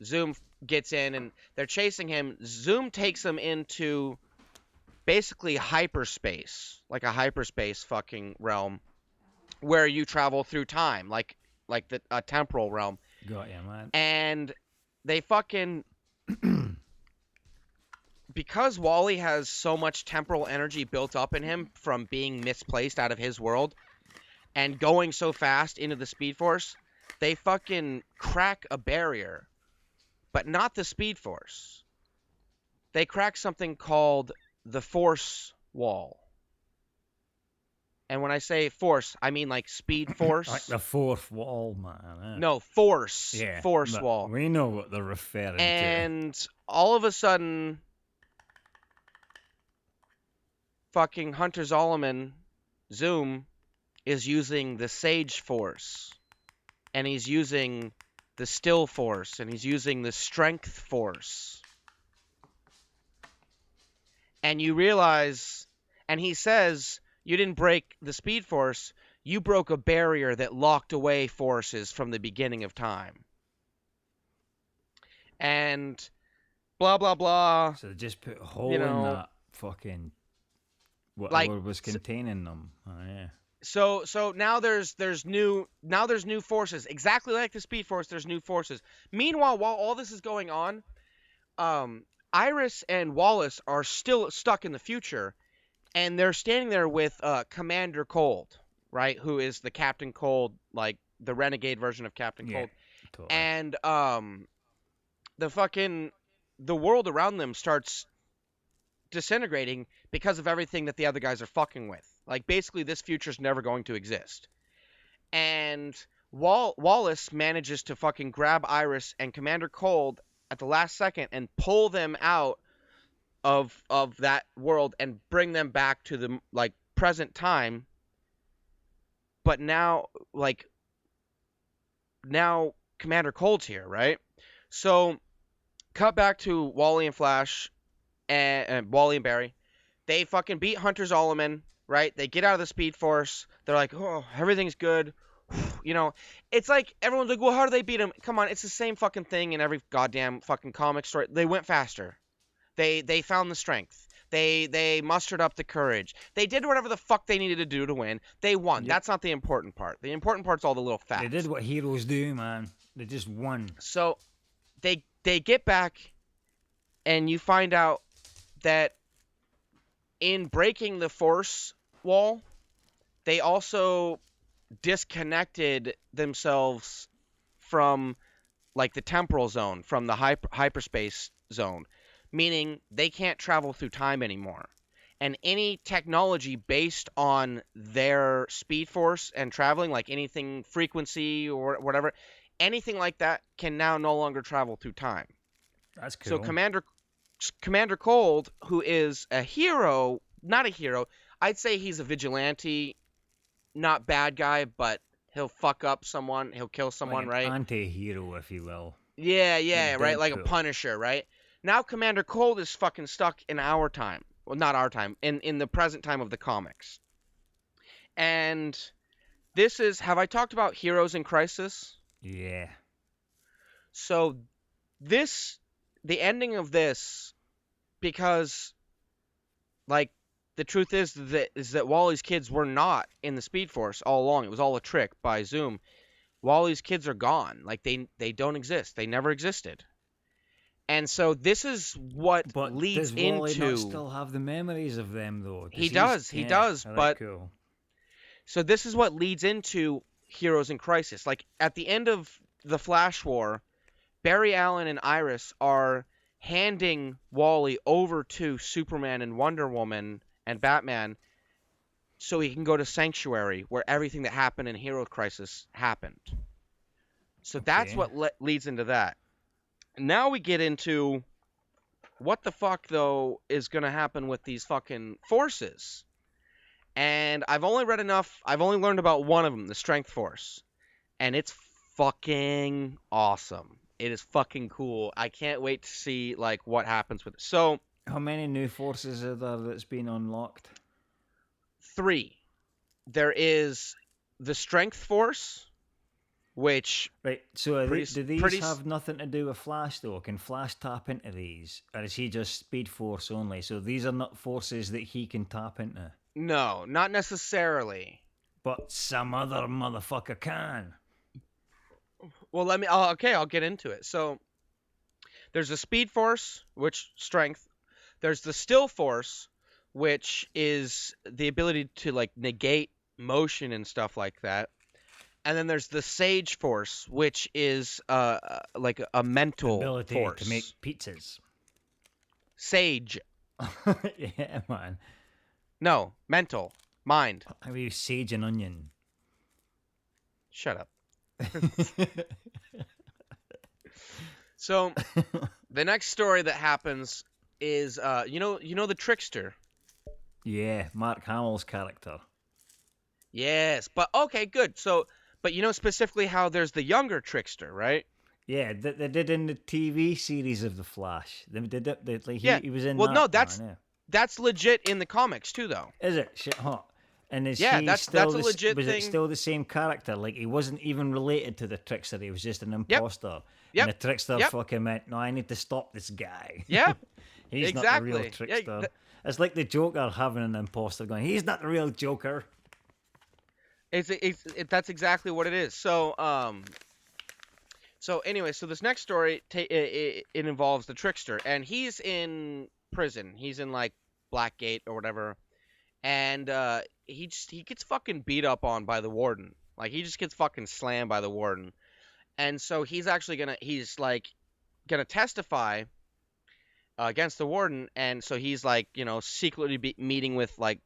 Zoom gets in, and they're chasing him. Zoom takes him into basically hyperspace, like a hyperspace fucking realm, where you travel through time, like a temporal realm. Got ya, man. And they fucking because Wally has so much temporal energy built up in him from being misplaced out of his world and going so fast into the Speed Force, they fucking crack a barrier, but not the Speed Force. They crack something called the Force Wall. And when I say force, I mean like Speed Force. Like the fourth wall, man. No, Force. Yeah. Force but Wall. We know what they're referring to. And all of a sudden, fucking Hunter Zolomon, Zoom, is using the Sage Force. And he's using the Still Force. And he's using the Strength Force. And you realize, and he says, you didn't break the Speed Force, you broke a barrier that locked away forces from the beginning of time. And blah, blah, blah. So they just put a hole You in know, that fucking like, whatever was containing them. Oh yeah. so now there's new forces. Exactly like the Speed Force, there's new forces. Meanwhile, while all this is going on, Iris and Wallace are still stuck in the future, and they're standing there with Commander Cold, right? Who is the Captain Cold, like the renegade version of Captain Yeah. Cold. Totally. And the world around them starts disintegrating because of everything that the other guys are fucking with. Like, basically, this future's never going to exist. And Wallace manages to fucking grab Iris and Commander Cold at the last second and pull them out of that world and bring them back to the, like, present time. But now Commander Cold's here, right? So, cut back to Wally and Flash and Wally and Barry. They fucking beat Hunter Zolomon, right? They get out of the Speed Force. They're like, oh, everything's good. You know, it's like everyone's like, well, how do they beat him? Come on, it's the same fucking thing in every goddamn fucking comic story. They went faster. They found the strength. They mustered up the courage. They did whatever the fuck they needed to do to win. They won. Yep. That's not the important part. The important part's all the little facts. They did what heroes do, man. They just won. So they get back, and you find out that in breaking the force wall, they also disconnected themselves from, like, the temporal zone, from the hyperspace zone, meaning they can't travel through time anymore. And any technology based on their speed force and traveling, like anything frequency or whatever, anything like that can now no longer travel through time. That's cool. So Commander Cold, who is a hero, not a hero, I'd say he's a vigilante, not bad guy, but he'll fuck up someone, he'll kill someone, like an right? anti-hero, if you will. Yeah, right, like a Deadpool. Punisher, right? Now Commander Cold is fucking stuck in our time. Well, not our time, in the present time of the comics. And this is, have I talked about Heroes in Crisis? Yeah. So the ending of this, because, like, the truth is that Wally's kids were not in the Speed Force all along. It was all a trick by Zoom. Wally's kids are gone. Like, they don't exist. They never existed. And so this is what But leads does Wally into... not still have the memories of them, though? He does, Oh, but... that's cool. So this is what leads into Heroes in Crisis. Like, at the end of the Flash War, Barry Allen and Iris are handing Wally over to Superman and Wonder Woman and Batman so he can go to Sanctuary, where everything that happened in Hero Crisis happened. So that's Okay. what leads into that. Now we get into what the fuck, though, is going to happen with these fucking forces. And I've only learned about one of them, the Strength Force. And it's fucking awesome. It is fucking cool. I can't wait to see, like, what happens with it. So, How many new forces are there that's been unlocked? 3. There is the Strength Force, which... Right, so are Pretty- do these pretty have nothing to do with Flash, though? Can Flash tap into these? Or is he just Speed Force only? So these are not forces that he can tap into. No, not necessarily. But some other motherfucker can. Well, I'll get into it. So, there's the Speed Force, which strength. There's the Still Force, which is the ability to, like, negate motion and stuff like that. And then there's the Sage Force, which is like a mental Ability force. to make pizzas. Sage. Yeah, man. No, mental. Mind. How are you sage and onion? Shut up. So, the next story that happens is, you know the Trickster? Yeah, Mark Hamill's character. Yes, but okay, good. So, but you know specifically how there's the younger Trickster, right? Yeah, they did in the TV series of The Flash. They did it. Like, Yeah, he was in well, that. no, that's- one, yeah. That's legit in the comics too, though. Is it? Shit hot. And is Yeah, he that's still a legit was thing. it still the same character? Like he wasn't even related to the trickster. He was just an imposter. Yep. And the trickster Yep. fucking went, "No, I need to stop this guy." Yep. He's not the real Exactly. Yeah, trickster. It's like the Joker having an imposter going, "He's not the real Joker." That's exactly what it is. So anyway, so this next story it involves the trickster, and he's in prison. He's in like Blackgate or whatever, and he gets fucking beat up on by the warden. Like he just gets fucking slammed by the warden, and so he's gonna testify against the warden, and so he's like secretly meeting with like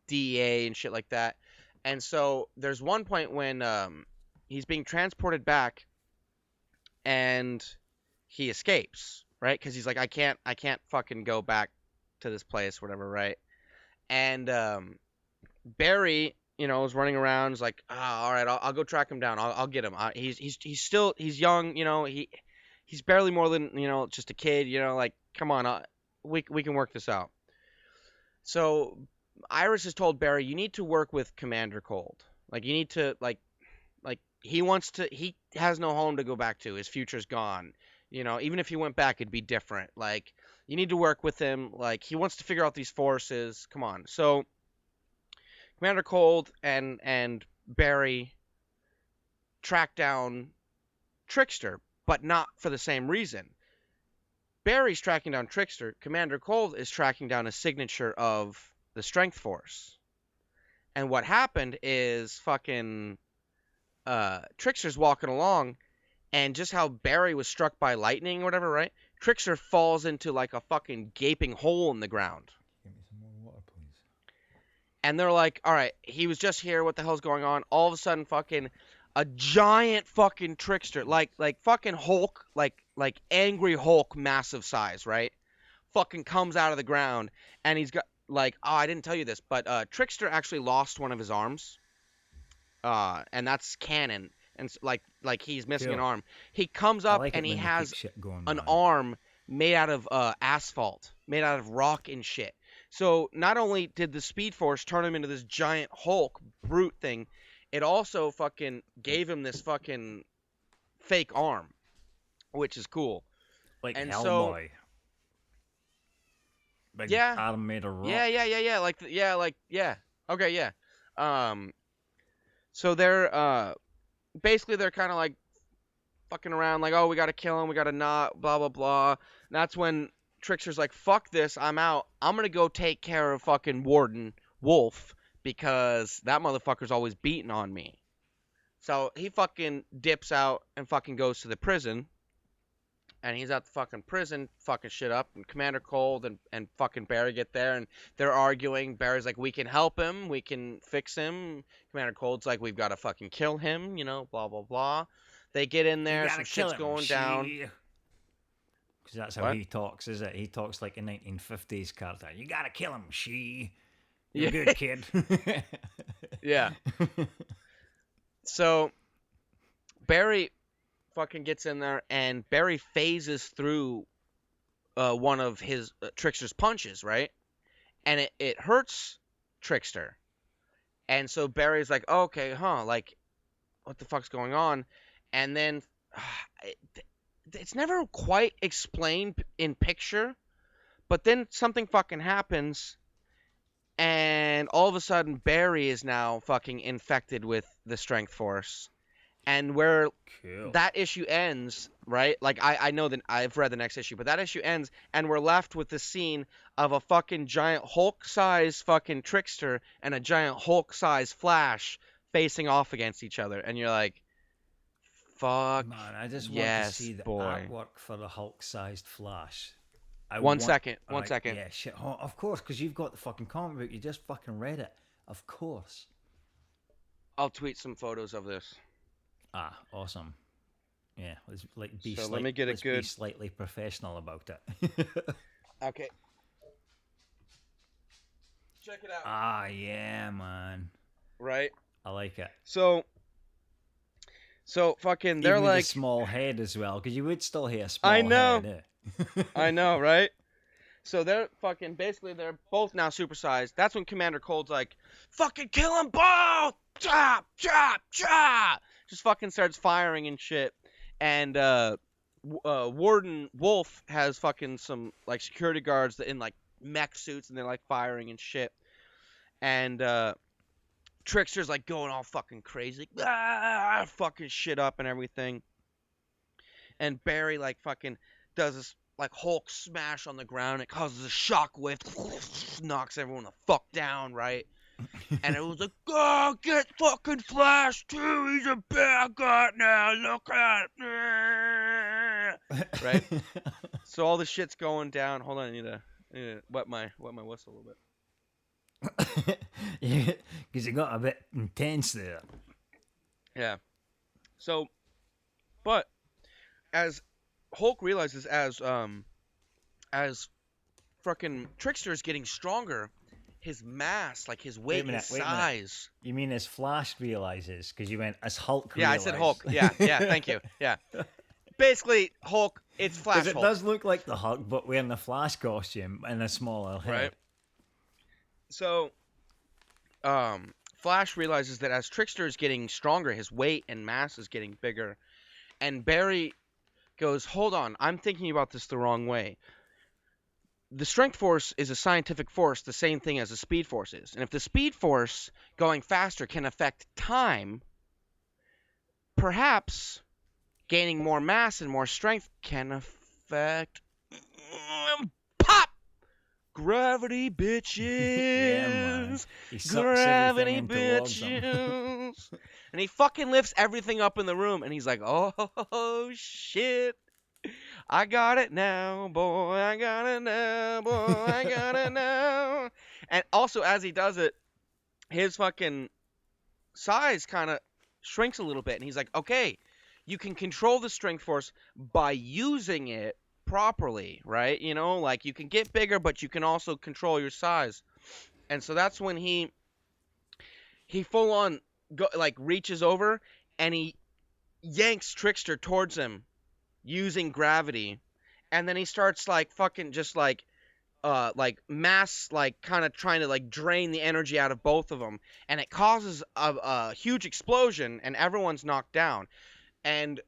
DEA and shit like that. And so there's one point when he's being transported back, and he escapes, right? Because he's like, I can't fucking go back to this place, whatever, right? And Barry, is running around. Is like, all right, I'll go track him down. I'll get him. He's young, he's barely more than just a kid, like, come on, we can work this out. So Iris has told Barry, you need to work with Commander Cold. Like, you need to like he has no home to go back to. His future's gone. Even if he went back, it'd be different. Like, you need to work with him. Like, he wants to figure out these forces. Come on. So Commander Cold and Barry track down Trickster, but not for the same reason. Barry's tracking down Trickster. Commander Cold is tracking down a signature of the Strength Force. And what happened is fucking Trickster's walking along, and just how Barry was struck by lightning or whatever, right? Trickster falls into like a fucking gaping hole in the ground. Give me some more water, please. And they're like, all right, he was just here. What the hell's going on? All of a sudden, fucking a giant fucking Trickster, like fucking Hulk, like angry Hulk, massive size, right? Fucking comes out of the ground, and he's got like, oh, I didn't tell you this, but Trickster actually lost one of his arms. And that's canon, and like he's missing an arm. He comes up and he has an arm made out of asphalt, made out of rock and shit. So not only did the Speed Force turn him into this giant Hulk brute thing, it also fucking gave him this fucking fake arm, which is cool. Like and Hellboy. Big yeah, arm made of rock. Yeah. Okay, yeah. So they're basically they're kind of like fucking around, like, oh, we gotta kill him, we gotta not, blah blah blah. And that's when Trickster's like, fuck this, I'm out. I'm gonna go take care of fucking Warden Wolf because that motherfucker's always beating on me. So he fucking dips out and fucking goes to the prison. And he's at the fucking prison, fucking shit up. And Commander Cold and fucking Barry get there, and they're arguing. Barry's like, we can help him, we can fix him. Commander Cold's like, we've got to fucking kill him, blah blah blah. They get in there, some shit's going down. Because that's how he talks, is it? He talks like a 1950s character. You gotta kill him, she. You're good, kid. Yeah. So Barry fucking gets in there, and Barry phases through one of his Trickster's punches, right? And it hurts Trickster. And so Barry's like, oh, okay, like, what the fuck's going on? And then it's never quite explained in picture, but then something fucking happens, and all of a sudden Barry is now fucking infected with the Strength Force. And where that issue ends, right? Like, I know that I've read the next issue, but that issue ends, and we're left with the scene of a fucking giant Hulk-sized fucking Trickster and a giant Hulk-sized Flash facing off against each other. And you're like, fuck, man, I just want yes, to see the boy. artwork for the Hulk-sized Flash. One second. Yeah, shit. Oh, of course, because you've got the fucking comic book. You just fucking read it. Of course. I'll tweet some photos of this. Ah, awesome. Yeah, let's be slightly professional about it. Okay. Check it out. Ah, yeah, man. Right? I like it. So fucking, they're even like, with a small head as well, because you would still hear a small I know. head. I know, right? So they're fucking, basically they're both now supersized. That's when Commander Cold's like, fucking kill them both! Chop, chop, chop! Just fucking starts firing and shit. And Warden Wolf has fucking some like security guards that in like mech suits, and they're like firing and shit. And Trickster's like going all fucking crazy, like, fucking shit up and everything. And Barry like fucking does this like Hulk smash on the ground. It causes a shockwave, knocks everyone the fuck down, right? And it was like, oh, get fucking Flash too. He's a bad guy now. Look at it, right? So all the shit's going down. Hold on, I need to wet my whistle a little bit. Yeah, because it got a bit intense there. Yeah. So, but as Hulk realizes, as fucking Trickster is getting stronger, his mass, like his weight, his size. You mean as Flash realizes? Because you went as Hulk. Yeah, realized. I said Hulk. Yeah, thank you. Yeah. Basically, Hulk. It's Flash. Because it Hulk. does look like the Hulk, but wearing the Flash costume and a smaller head. Right. So, Flash realizes that as Trickster is getting stronger, his weight and mass is getting bigger, and Barry goes, hold on, I'm thinking about this the wrong way. The strength force is a scientific force, the same thing as the speed force is. And if the speed force going faster can affect time, perhaps gaining more mass and more strength can affect pop! Gravity, bitches! Yeah, man. He sucks Gravity, everything in towards him. bitches! And he fucking lifts everything up in the room, and he's like, oh, shit. I got it now, boy, I got it now, boy, I got it now. And also, as he does it, his fucking size kind of shrinks a little bit, and he's like, okay, you can control the strength force by using it properly, right? You know, like, you can get bigger, but you can also control your size. And so that's when he full on reaches over, and he yanks Trickster towards him using gravity, and then he starts like fucking just like mass, like kind of trying to like drain the energy out of both of them, and it causes a huge explosion, and everyone's knocked down. And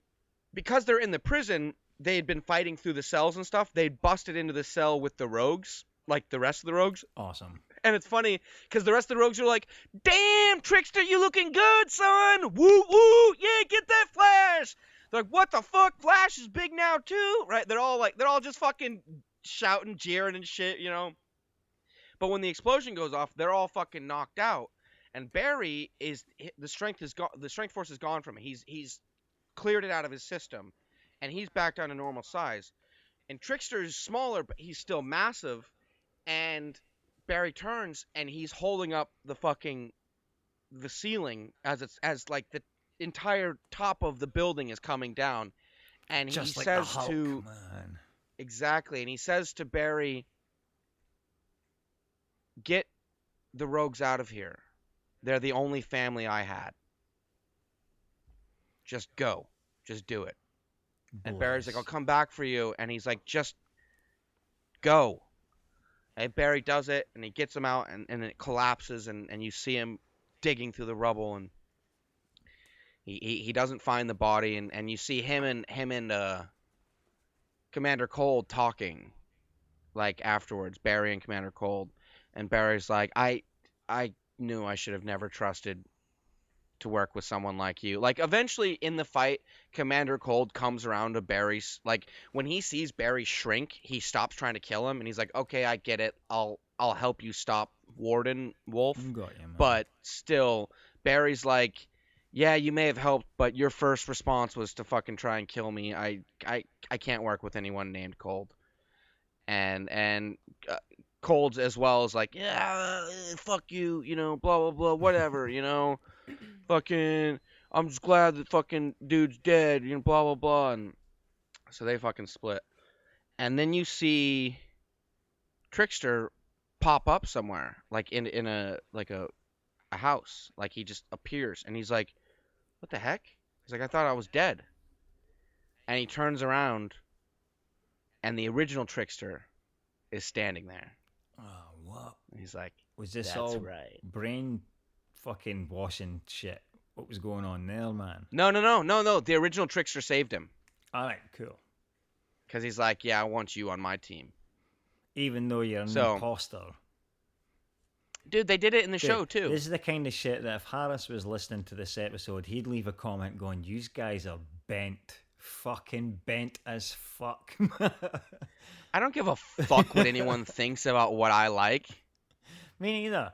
because they're in the prison, they had been fighting through the cells and stuff. They'd busted into the cell with the rogues, like the rest of the rogues. Awesome. And it's funny because the rest of the rogues are like, damn, Trickster, you looking good, son. Woo woo, yeah, get that Flash. They're like, what the fuck? Flash is big now too, right? They're all just fucking shouting, jeering and shit, you know. But when the explosion goes off, they're all fucking knocked out. And Barry the strength force is gone from him. He's cleared it out of his system, and he's back down to normal size. And Trickster is smaller, but he's still massive. And Barry turns, and he's holding up the ceiling as the entire top of the building is coming down, and Just he like says the Hulk, to man. exactly, and he says to Barry, "Get the rogues out of here. They're the only family I had. Just go, just do it." And Barry's like, "I'll come back for you," and he's like, "Just go." And Barry does it, and he gets him out, and it collapses, and you see him digging through the rubble, and he doesn't find the body, and you see him and Commander Cold talking, like afterwards, Barry and Commander Cold, and Barry's like, I knew I should have never trusted to work with someone like you. Like, eventually in the fight, Commander Cold comes around to Barry's, like, when he sees Barry shrink, he stops trying to kill him, and he's like, okay, I get it, I'll help you stop Warden Wolf. Got you, man. But still, Barry's like, yeah, you may have helped, but your first response was to fucking try and kill me. I can't work with anyone named Cold. And Cold's as well is like, yeah, fuck you, you know, blah, blah, blah, whatever, you know. Fucking, I'm just glad that fucking dude's dead, you know, blah, blah, blah. And so they fucking split. And then you see Trickster pop up somewhere, like in a house. Like, he just appears, and he's like, what the heck? He's like, I thought I was dead. And he turns around, and the original Trickster is standing there. Oh, what? He's like, Was this "That's all right." brain fucking washing shit? What was going on there, man? No. The original trickster saved him All right, cool. because he's like, "Yeah, I want you on my team." Even though you're an So- imposter. Dude, they did it in the Dude, show too. This is the kind of shit that if Harris was listening to this episode, he'd leave a comment going, "You guys are bent. Fucking bent as fuck." I don't give a fuck what anyone thinks about what I like. Me neither.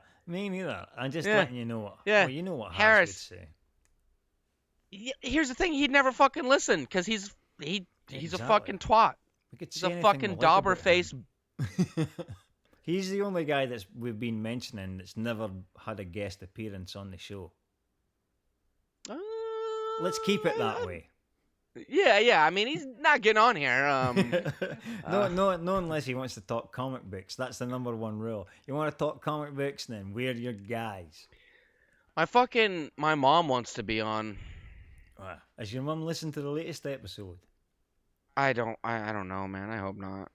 I'm just Yeah. letting you know. Yeah. Well, you know what Harris. Harris would say. Here's the thing: he'd never fucking listen because he's a Exactly. fucking twat. We could He's say a anything fucking we like dauber about him. face. He's the only guy that's we've been mentioning that's never had a guest appearance on the show. Let's keep it that way. Yeah. I mean, he's not getting on here. No, unless he wants to talk comic books. That's the number one rule. You want to talk comic books, then we're your guys. My mom wants to be on. Has your mum listened to the latest episode? I don't know, man. I hope not.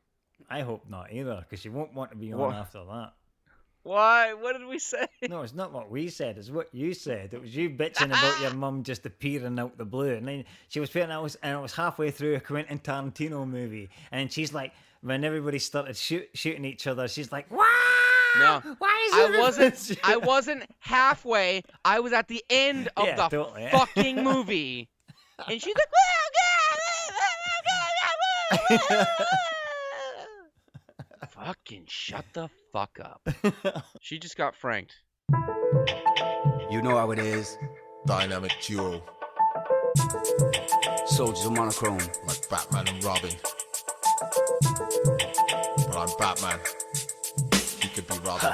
I hope not either, because she won't want to be on What? after that. Why? What did we say? No, it's not what we said. It's what you said. It was you bitching about your mum just appearing out the blue, and then she was putting out, and it was halfway through a Quentin Tarantino movie, and she's like, when everybody started shooting each other, she's like, "Wow! No, Why is I wasn't halfway. I was at the end of Yeah, the totally. fucking movie, and she's like, "Fucking shut the fuck up." She just got franked. You know how it is. Dynamic duo Soldiers of monochrome. like Batman and Robin. But I'm Batman. He could be Robin.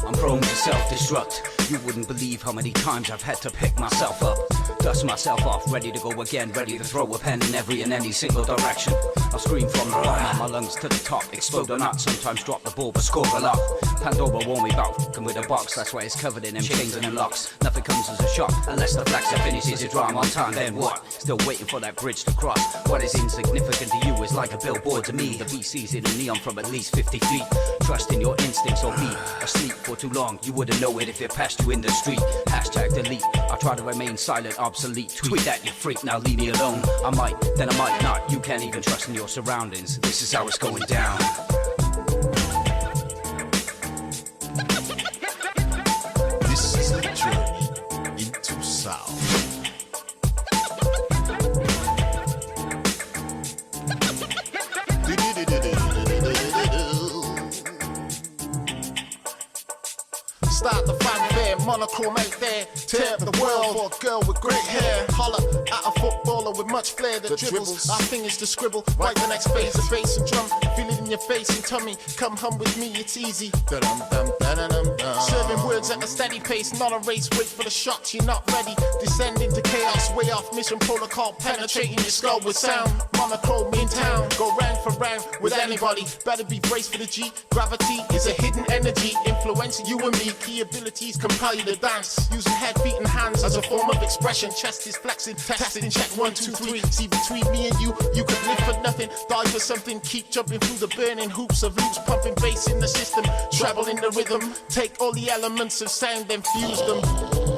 I'm prone to self-destruct. You wouldn't believe how many times I've had to pick myself up, dust myself off, ready to go again, ready to throw a pen in every and any single direction. I'll scream from the bottom of my lungs to the top, explode or not, sometimes drop the ball but score a lot. Pandora warned me about fucking with a box, that's why it's covered in them chains and them locks. Nothing comes as a shock, unless the flexer finishes his drama on time, then what? Still waiting for that bridge to cross. What is insignificant to you is like a billboard to me. The VC's in a neon from at least 50 feet. Trust in your instincts or be asleep for too long. You wouldn't know it if it passed you in the street. Hashtag delete. I try to remain silent, obsolete. Tweet that you freak, now leave me alone. I might, then I might not. You can't even trust in your surroundings. This is how it's going down. This is the journey into sound. Start the fanfare, monochrome ain't there. Tear up the world for a girl with great hair. Holler at a footballer with much flair that dribbles. Our fingers to scribble, write the next phase of bass and drum. Feel it in your face and tummy. Come hum with me, it's easy. Serving words at a steady pace, not a race. Wait for the shots, you're not ready. Descend into chaos, way off mission protocol. Penetrating your skull with sound. Monochrome in town, go round for round with anybody. Better be braced for the G. Gravity is a hidden energy influencing you and me. Key abilities compel you to dance. Using head, feet, and hands as a form of expression. Chest is flexing, testing, check 1, 2, 3. See between me and you could live for nothing, die for something. Keep jumping through the burning hoops of loops, pumping bass in the system, treble in the rhythm. Take all the elements of sound and fuse them.